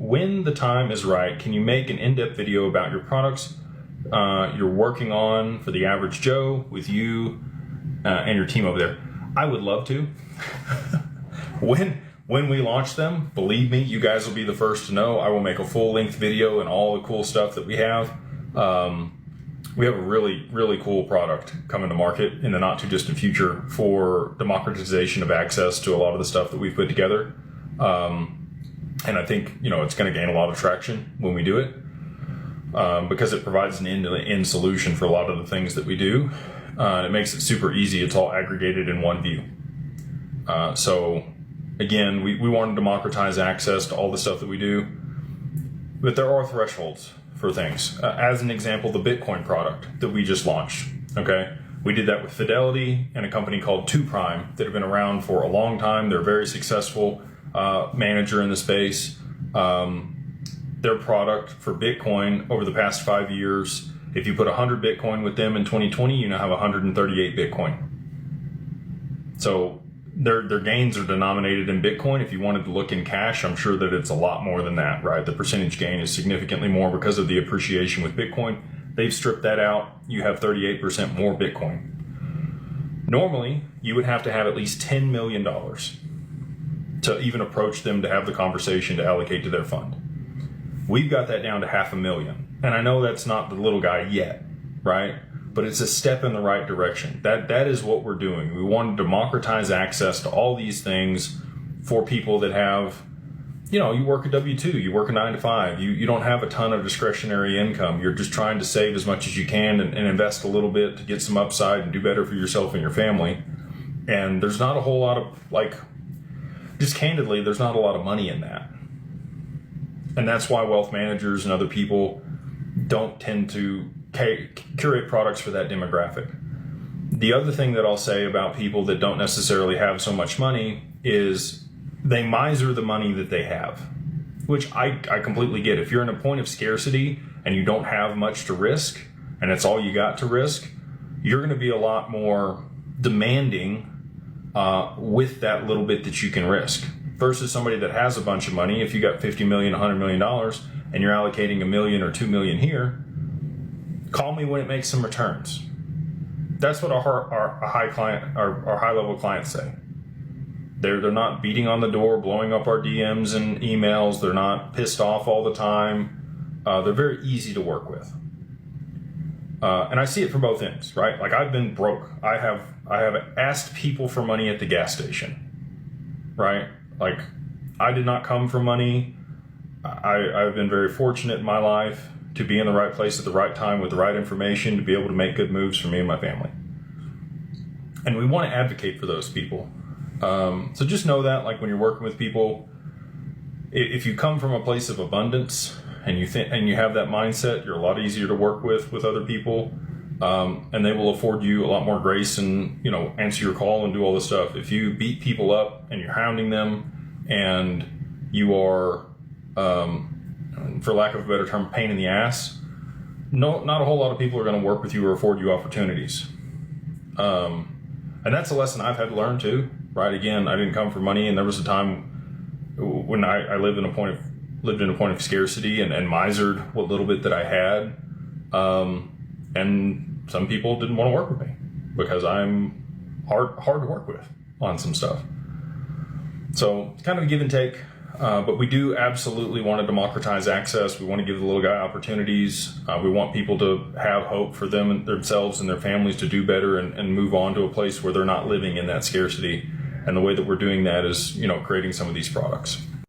when the time is right, can you make an in-depth video about your products you're working on for the average Joe with you and your team over there? I would love to. When we launch them, believe me, you guys will be the first to know. I will make a full-length video and all the cool stuff that we have. We have a really, really cool product coming to market in the not too distant future for democratization of access to a lot of the stuff that we've put together. And I think, it's going to gain a lot of traction when we do it, because it provides an end-to-end solution for a lot of the things that we do. And it makes it super easy. It's all aggregated in one view. So again, we want to democratize access to all the stuff that we do, but there are thresholds for things. As an example, the Bitcoin product that we just launched, okay? We did that with Fidelity and a company called 2Prime that have been around for a long time. They're a very successful manager in the space. Their product for Bitcoin over the past 5 years, if you put 100 Bitcoin with them in 2020, you now have 138 Bitcoin. So their gains are denominated in Bitcoin. If you wanted to look in cash, I'm sure that it's a lot more than that, right? The percentage gain is significantly more because of the appreciation with Bitcoin. They've stripped that out. You have 38% more Bitcoin. Normally, you would have to have at least $10 million to even approach them to have the conversation to allocate to their fund. We've got that down to $500,000. And I know that's not the little guy yet, right? But it's a step in the right direction. That is what we're doing. We want to democratize access to all these things for people that have, you work a W-2, you work a 9 to 5, you don't have a ton of discretionary income. You're just trying to save as much as you can and invest a little bit to get some upside and do better for yourself and your family. And there's not a whole lot of, just candidly, there's not a lot of money in that. And that's why wealth managers and other people don't tend to curate products for that demographic. The other thing that I'll say about people that don't necessarily have so much money is they miser the money that they have, which I completely get. If you're in a point of scarcity and you don't have much to risk and it's all you got to risk, you're going to be a lot more demanding with that little bit that you can risk versus somebody that has a bunch of money. If you got $50 million, $100 million and you're allocating $1 million or $2 million here, call me when it makes some returns. That's what our high level clients say. They're not beating on the door, blowing up our DMs and emails. They're not pissed off all the time. They're very easy to work with. And I see it from both ends, right? I've been broke. I have asked people for money at the gas station, right? I did not come from money. I've been very fortunate in my life to be in the right place at the right time with the right information to be able to make good moves for me and my family. And we want to advocate for those people. So just know that, when you're working with people, if you come from a place of abundance and you have that mindset, you're a lot easier to work with other people, and they will afford you a lot more grace and answer your call and do all this stuff. If you beat people up and you're hounding them and you are, for lack of a better term, pain in the ass, not a whole lot of people are going to work with you or afford you opportunities. And that's a lesson I've had to learn too, right? Again, I didn't come from money, and there was a time when I lived in a point of scarcity and misered what little bit that I had. And some people didn't want to work with me because I'm hard to work with on some stuff. So it's kind of a give and take. But we do absolutely want to democratize access. We want to give the little guy opportunities. We want people to have hope for them and themselves and their families to do better and move on to a place where they're not living in that scarcity. And the way that we're doing that is, creating some of these products.